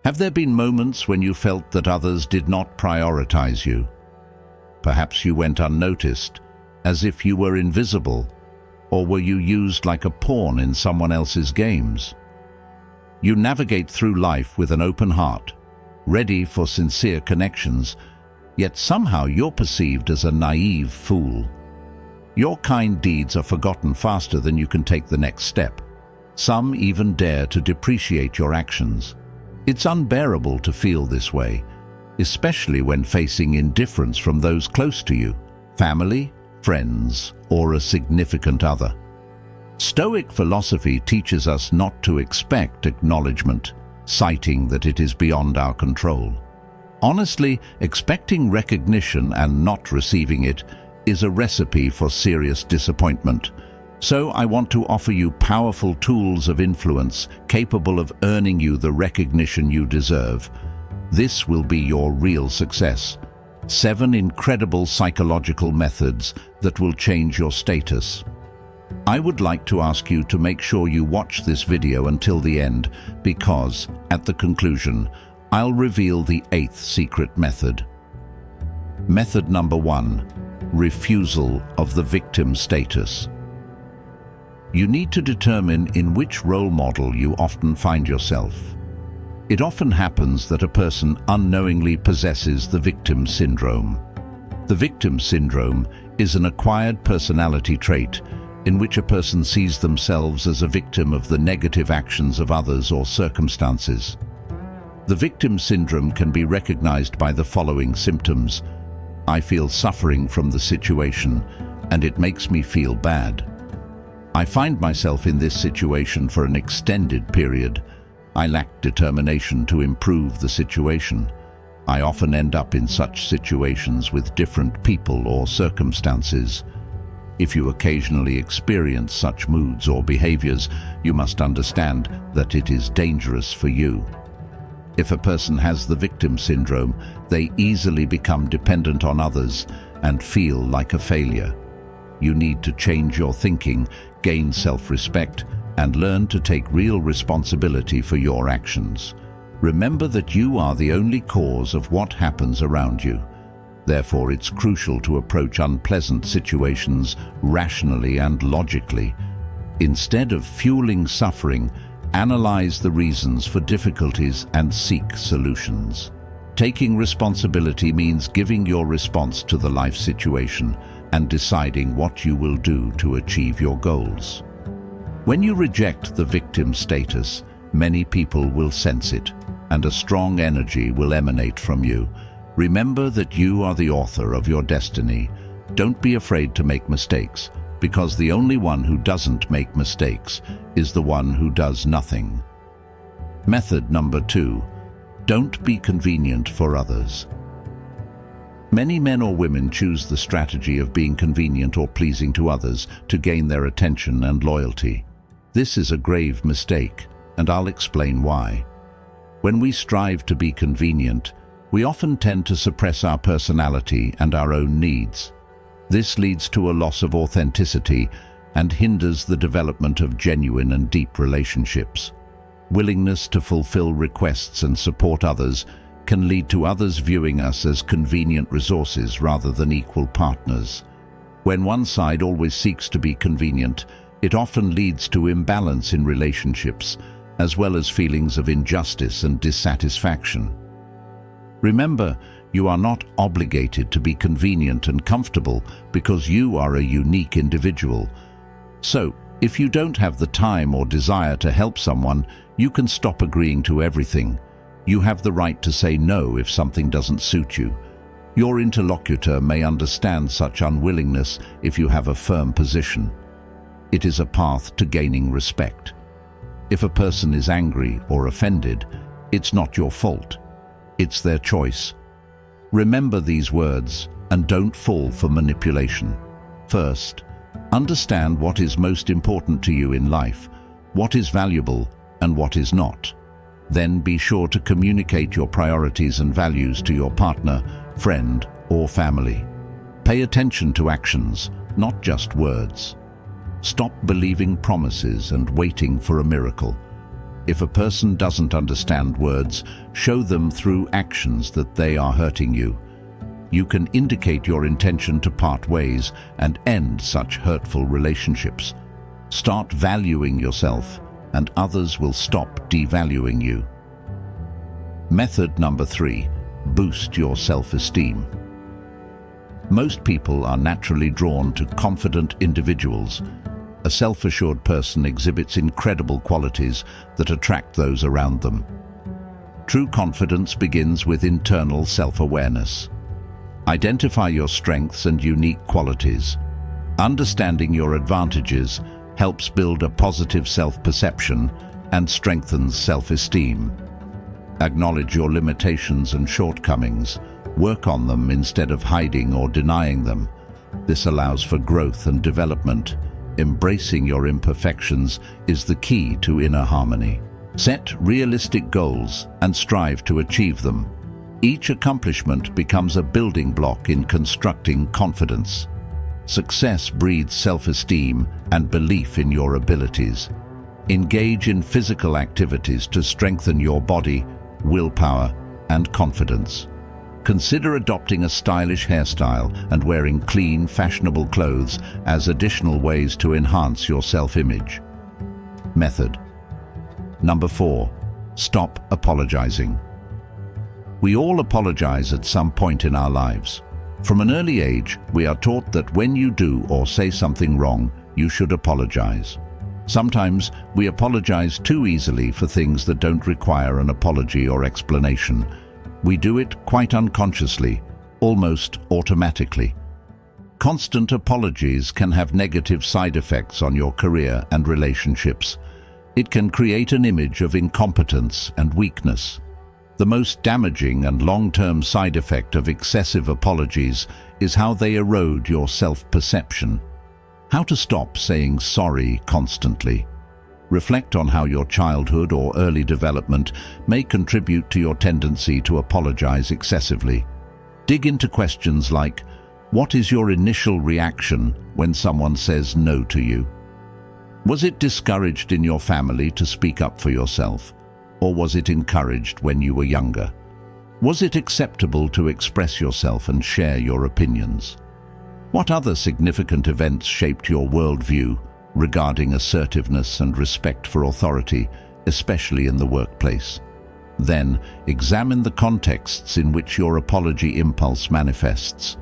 Have there been moments when you felt that others did not prioritize you? Perhaps you went unnoticed, as if you were invisible, or were you used like a pawn in someone else's games? You navigate through life with an open heart, ready for sincere connections, yet somehow you're perceived as a naive fool. Your kind deeds are forgotten faster than you can take the next step. Some even dare to depreciate your actions. It's unbearable to feel this way, especially when facing indifference from those close to you, family, friends, or a significant other. Stoic philosophy teaches us not to expect acknowledgement, citing that it is beyond our control. Honestly, expecting recognition and not receiving it is a recipe for serious disappointment. So I want to offer you powerful tools of influence capable of earning you the recognition you deserve. This will be your real success. 7 incredible psychological methods that will change your status. I would like to ask you to make sure you watch this video until the end because, at the conclusion, I'll reveal the 8th secret method. Method number 1. Refusal of the victim status. You need to determine in which role model you often find yourself. It often happens that a person unknowingly possesses the victim syndrome. The victim syndrome is an acquired personality trait in which a person sees themselves as a victim of the negative actions of others or circumstances. The victim syndrome can be recognized by the following symptoms. I feel suffering from the situation, and it makes me feel bad. I find myself in this situation for an extended period. I lack determination to improve the situation. I often end up in such situations with different people or circumstances. If you occasionally experience such moods or behaviors, you must understand that it is dangerous for you. If a person has the victim syndrome, they easily become dependent on others and feel like a failure. You need to change your thinking, gain self-respect, and learn to take real responsibility for your actions. Remember that you are the only cause of what happens around you. Therefore, it's crucial to approach unpleasant situations rationally and logically. Instead of fueling suffering, analyze the reasons for difficulties and seek solutions. Taking responsibility means giving your response to the life situation and deciding what you will do to achieve your goals. When you reject the victim status, many people will sense it, and a strong energy will emanate from you. Remember that you are the author of your destiny. Don't be afraid to make mistakes, because the only one who doesn't make mistakes is the one who does nothing. Method number 2. Don't be convenient for others. Many men or women choose the strategy of being convenient or pleasing to others to gain their attention and loyalty. This is a grave mistake, and I'll explain why. When we strive to be convenient, we often tend to suppress our personality and our own needs. This leads to a loss of authenticity and hinders the development of genuine and deep relationships. Willingness to fulfill requests and support others can lead to others viewing us as convenient resources rather than equal partners. When one side always seeks to be convenient, it often leads to imbalance in relationships, as well as feelings of injustice and dissatisfaction. Remember, you are not obligated to be convenient and comfortable because you are a unique individual. So, if you don't have the time or desire to help someone, you can stop agreeing to everything. You have the right to say no if something doesn't suit you. Your interlocutor may understand such unwillingness if you have a firm position. It is a path to gaining respect. If a person is angry or offended, it's not your fault. It's their choice. Remember these words and don't fall for manipulation. First, understand what is most important to you in life, what is valuable and what is not. Then be sure to communicate your priorities and values to your partner, friend, or family. Pay attention to actions, not just words. Stop believing promises and waiting for a miracle. If a person doesn't understand words, show them through actions that they are hurting you. You can indicate your intention to part ways and end such hurtful relationships. Start valuing yourself, and others will stop devaluing you. Method number 3. Boost your self-esteem. Most people are naturally drawn to confident individuals. A self-assured person exhibits incredible qualities that attract those around them. True confidence begins with internal self-awareness. Identify your strengths and unique qualities. Understanding your advantages helps build a positive self-perception and strengthens self-esteem. Acknowledge your limitations and shortcomings. Work on them instead of hiding or denying them. This allows for growth and development. Embracing your imperfections is the key to inner harmony. Set realistic goals and strive to achieve them. Each accomplishment becomes a building block in constructing confidence. Success breeds self-esteem and belief in your abilities. Engage in physical activities to strengthen your body, willpower, and confidence. Consider adopting a stylish hairstyle and wearing clean, fashionable clothes as additional ways to enhance your self-image. Method number 4. Stop apologizing. We all apologize at some point in our lives. From an early age, we are taught that when you do or say something wrong, you should apologize. Sometimes we apologize too easily for things that don't require an apology or explanation. We do it quite unconsciously, almost automatically. Constant apologies can have negative side effects on your career and relationships. It can create an image of incompetence and weakness. The most damaging and long-term side effect of excessive apologies is how they erode your self-perception. How to stop saying sorry constantly. Reflect on how your childhood or early development may contribute to your tendency to apologize excessively. Dig into questions like, what is your initial reaction when someone says no to you? Was it discouraged in your family to speak up for yourself? Or was it encouraged when you were younger? Was it acceptable to express yourself and share your opinions? What other significant events shaped your worldview regarding assertiveness and respect for authority, especially in the workplace? Then, examine the contexts in which your apology impulse manifests.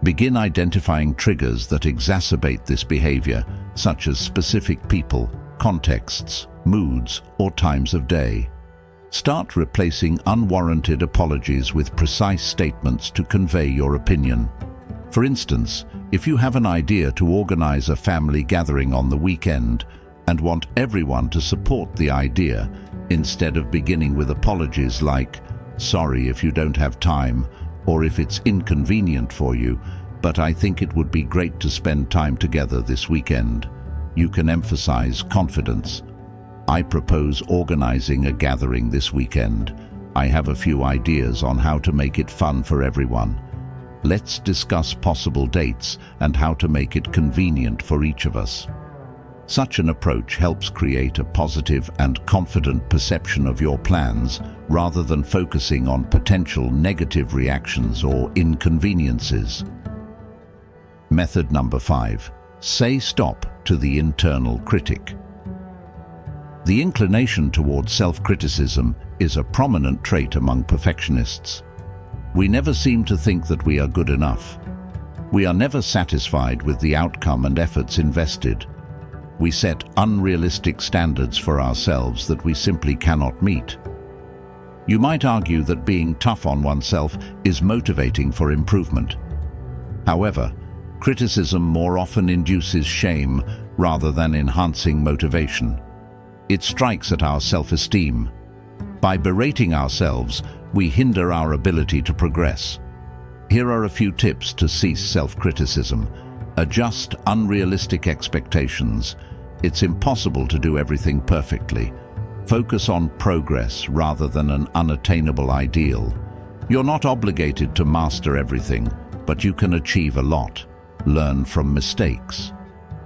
Begin identifying triggers that exacerbate this behavior, such as specific people, contexts, moods, or times of day. Start replacing unwarranted apologies with precise statements to convey your opinion. For instance, if you have an idea to organize a family gathering on the weekend and want everyone to support the idea, instead of beginning with apologies like, "Sorry if you don't have time," or "If it's inconvenient for you, but I think it would be great to spend time together this weekend," you can emphasize confidence. "I propose organizing a gathering this weekend. I have a few ideas on how to make it fun for everyone. Let's discuss possible dates and how to make it convenient for each of us." Such an approach helps create a positive and confident perception of your plans rather than focusing on potential negative reactions or inconveniences. Method number 5. Say stop to the internal critic. The inclination towards self-criticism is a prominent trait among perfectionists. We never seem to think that we are good enough. We are never satisfied with the outcome and efforts invested. We set unrealistic standards for ourselves that we simply cannot meet. You might argue that being tough on oneself is motivating for improvement. However, criticism more often induces shame rather than enhancing motivation. It strikes at our self-esteem. By berating ourselves, we hinder our ability to progress. Here are a few tips to cease self-criticism. Adjust unrealistic expectations. It's impossible to do everything perfectly. Focus on progress rather than an unattainable ideal. You're not obligated to master everything, but you can achieve a lot. Learn from mistakes.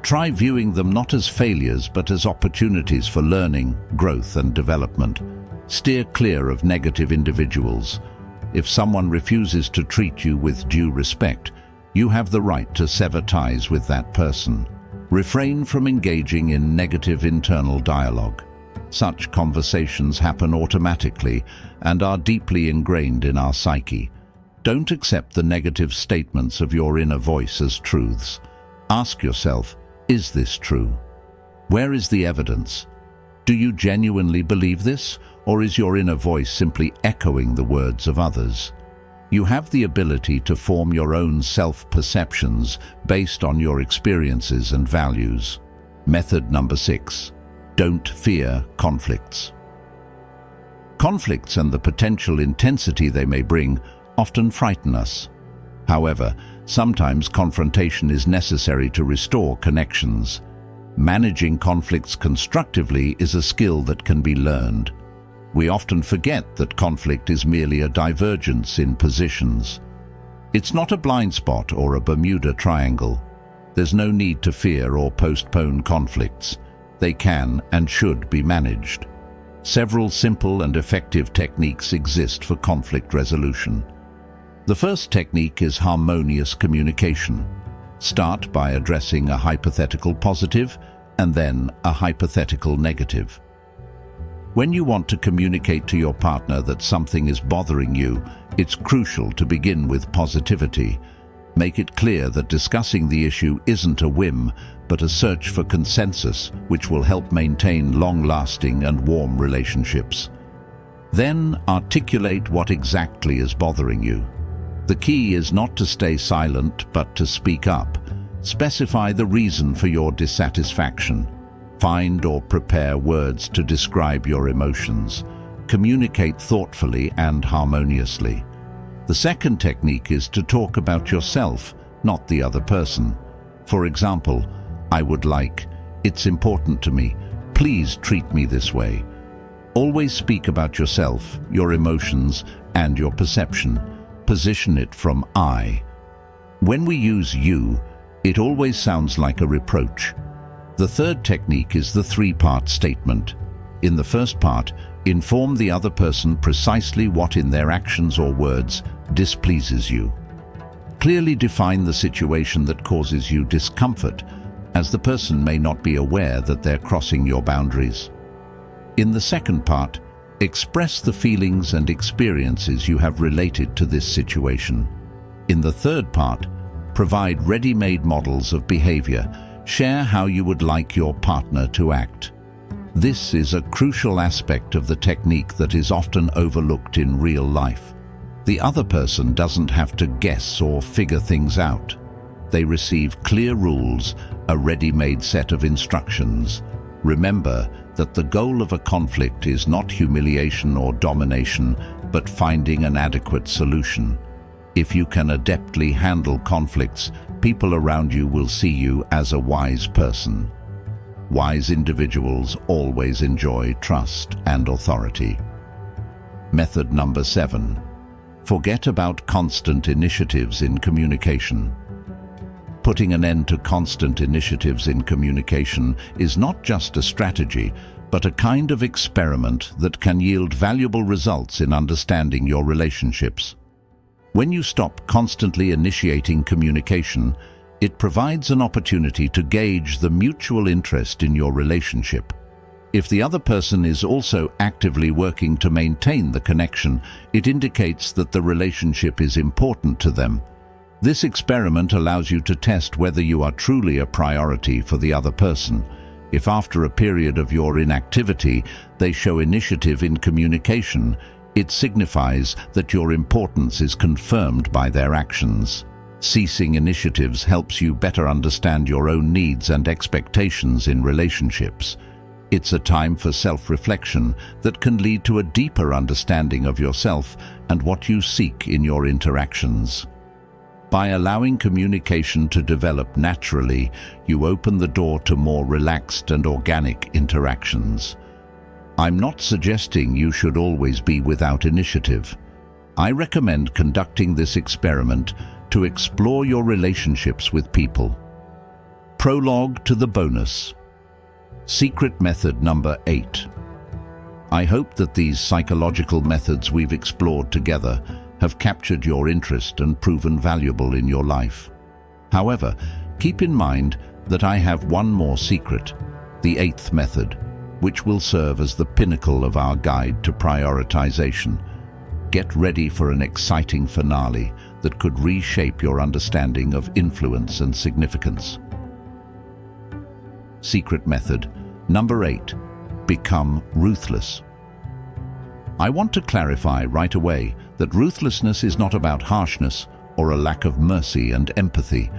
Try viewing them not as failures but as opportunities for learning, growth and development. Steer clear of negative individuals. If someone refuses to treat you with due respect, you have the right to sever ties with that person. Refrain from engaging in negative internal dialogue. Such conversations happen automatically and are deeply ingrained in our psyche. Don't accept the negative statements of your inner voice as truths. Ask yourself, is this true? Where is the evidence? Do you genuinely believe this, or is your inner voice simply echoing the words of others? You have the ability to form your own self-perceptions based on your experiences and values. Method number 6. Don't fear conflicts. Conflicts and the potential intensity they may bring often frighten us. However, sometimes confrontation is necessary to restore connections. Managing conflicts constructively is a skill that can be learned. We often forget that conflict is merely a divergence in positions. It's not a blind spot or a Bermuda Triangle. There's no need to fear or postpone conflicts. They can and should be managed. Several simple and effective techniques exist for conflict resolution. The first technique is harmonious communication. Start by addressing a hypothetical positive and then a hypothetical negative. When you want to communicate to your partner that something is bothering you, it's crucial to begin with positivity. Make it clear that discussing the issue isn't a whim, but a search for consensus, which will help maintain long-lasting and warm relationships. Then articulate what exactly is bothering you. The key is not to stay silent, but to speak up. Specify the reason for your dissatisfaction. Find or prepare words to describe your emotions. Communicate thoughtfully and harmoniously. The second technique is to talk about yourself, not the other person. For example, I would like, it's important to me, please treat me this way. Always speak about yourself, your emotions, and your perception. Position it from I. When we use you, it always sounds like a reproach. The third technique is the three-part statement. In the first part, inform the other person precisely what in their actions or words displeases you. Clearly define the situation that causes you discomfort, as the person may not be aware that they're crossing your boundaries. In the second part, express the feelings and experiences you have related to this situation. In the third part, provide ready-made models of behavior. Share how you would like your partner to act. This is a crucial aspect of the technique that is often overlooked in real life. The other person doesn't have to guess or figure things out. They receive clear rules, a ready-made set of instructions. Remember that the goal of a conflict is not humiliation or domination, but finding an adequate solution. If you can adeptly handle conflicts, people around you will see you as a wise person. Wise individuals always enjoy trust and authority. Method number 7. Forget about constant initiatives in communication. Putting an end to constant initiatives in communication is not just a strategy, but a kind of experiment that can yield valuable results in understanding your relationships. When you stop constantly initiating communication, it provides an opportunity to gauge the mutual interest in your relationship. If the other person is also actively working to maintain the connection, it indicates that the relationship is important to them. This experiment allows you to test whether you are truly a priority for the other person. If after a period of your inactivity, they show initiative in communication, it signifies that your importance is confirmed by their actions. Ceasing initiatives helps you better understand your own needs and expectations in relationships. It's a time for self-reflection that can lead to a deeper understanding of yourself and what you seek in your interactions. By allowing communication to develop naturally, you open the door to more relaxed and organic interactions. I'm not suggesting you should always be without initiative. I recommend conducting this experiment to explore your relationships with people. Prologue to the bonus. Secret method number 8. I hope that these psychological methods we've explored together have captured your interest and proven valuable in your life. However, keep in mind that I have one more secret, the 8th method, which will serve as the pinnacle of our guide to prioritization. Get ready for an exciting finale that could reshape your understanding of influence and significance. Secret method number 8. Become ruthless. I want to clarify right away that ruthlessness is not about harshness or a lack of mercy and empathy.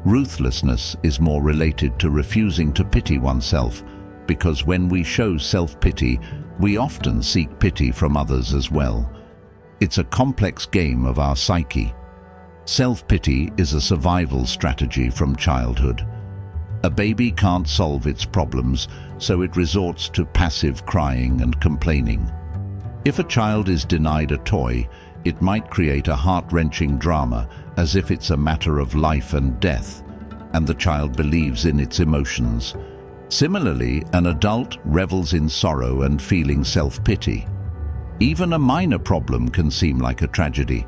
Ruthlessness is more related to refusing to pity oneself, because when we show self-pity, we often seek pity from others as well. It's a complex game of our psyche. Self-pity is a survival strategy from childhood. A baby can't solve its problems, so it resorts to passive crying and complaining. If a child is denied a toy, it might create a heart-wrenching drama as if it's a matter of life and death, and the child believes in its emotions. Similarly, an adult revels in sorrow and feeling self-pity. Even a minor problem can seem like a tragedy.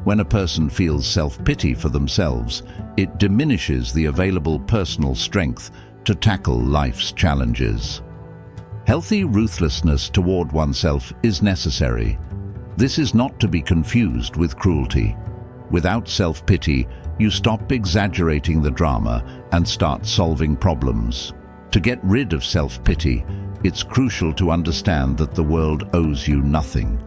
When a person feels self-pity for themselves, it diminishes the available personal strength to tackle life's challenges. Healthy ruthlessness toward oneself is necessary. This is not to be confused with cruelty. Without self-pity, you stop exaggerating the drama and start solving problems. To get rid of self-pity, it's crucial to understand that the world owes you nothing.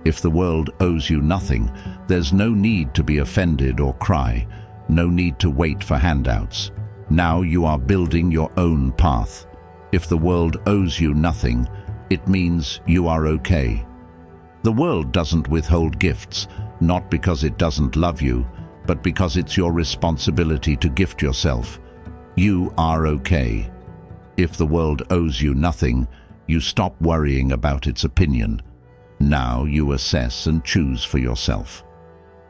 If the world owes you nothing, there's no need to be offended or cry, no need to wait for handouts. Now you are building your own path. If the world owes you nothing, it means you are okay. The world doesn't withhold gifts, not because it doesn't love you, but because it's your responsibility to gift yourself. You are okay. If the world owes you nothing, you stop worrying about its opinion. Now you assess and choose for yourself.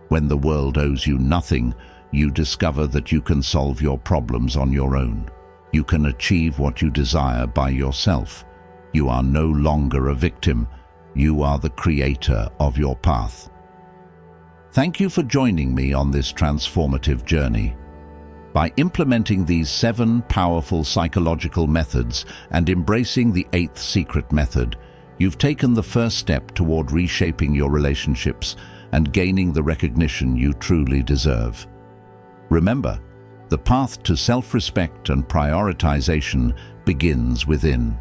When the world owes you nothing, you discover that you can solve your problems on your own. You can achieve what you desire by yourself. You are no longer a victim. You are the creator of your path. Thank you for joining me on this transformative journey. By implementing these 7 powerful psychological methods and embracing the 8th secret method, you've taken the first step toward reshaping your relationships and gaining the recognition you truly deserve. Remember, the path to self-respect and prioritization begins within.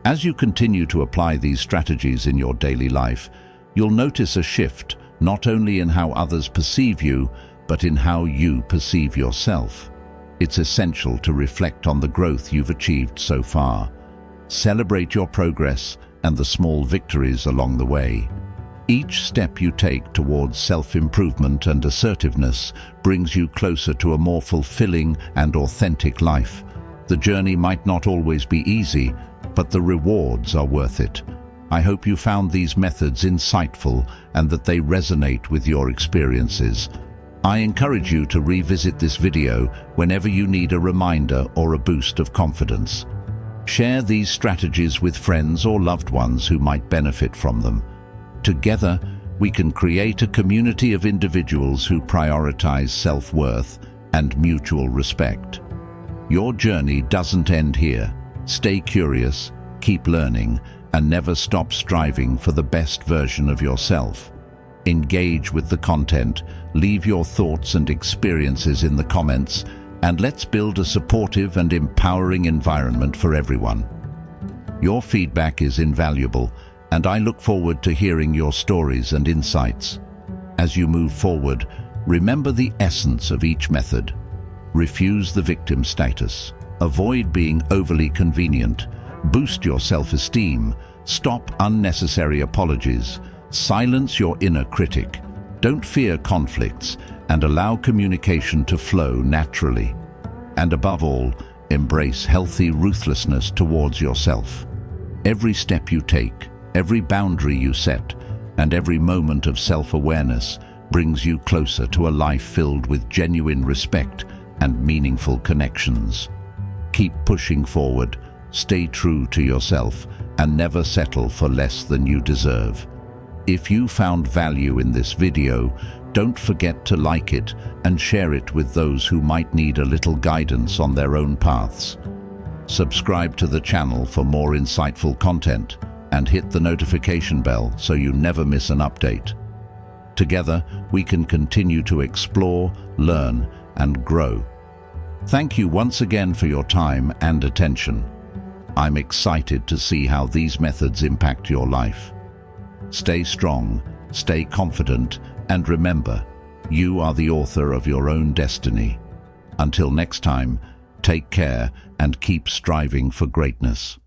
As you continue to apply these strategies in your daily life, you'll notice a shift not only in how others perceive you, but in how you perceive yourself. It's essential to reflect on the growth you've achieved so far. Celebrate your progress and the small victories along the way. Each step you take towards self-improvement and assertiveness brings you closer to a more fulfilling and authentic life. The journey might not always be easy, but the rewards are worth it. I hope you found these methods insightful and that they resonate with your experiences. I encourage you to revisit this video whenever you need a reminder or a boost of confidence. Share these strategies with friends or loved ones who might benefit from them. Together, we can create a community of individuals who prioritize self-worth and mutual respect. Your journey doesn't end here. Stay curious, keep learning, and never stop striving for the best version of yourself. Engage with the content, leave your thoughts and experiences in the comments, and let's build a supportive and empowering environment for everyone. Your feedback is invaluable, and I look forward to hearing your stories and insights. As you move forward, remember the essence of each method. Refuse the victim status. Avoid being overly convenient. Boost your self-esteem. Stop unnecessary apologies. Silence your inner critic. Don't fear conflicts, and allow communication to flow naturally. And above all, embrace healthy ruthlessness towards yourself. Every step you take, every boundary you set, and every moment of self-awareness brings you closer to a life filled with genuine respect and meaningful connections. Keep pushing forward, stay true to yourself, and never settle for less than you deserve. If you found value in this video, don't forget to like it and share it with those who might need a little guidance on their own paths. Subscribe to the channel for more insightful content and hit the notification bell so you never miss an update. Together, we can continue to explore, learn, and grow. Thank you once again for your time and attention. I'm excited to see how these methods impact your life. Stay strong, stay confident, and remember, you are the author of your own destiny. Until next time, take care and keep striving for greatness.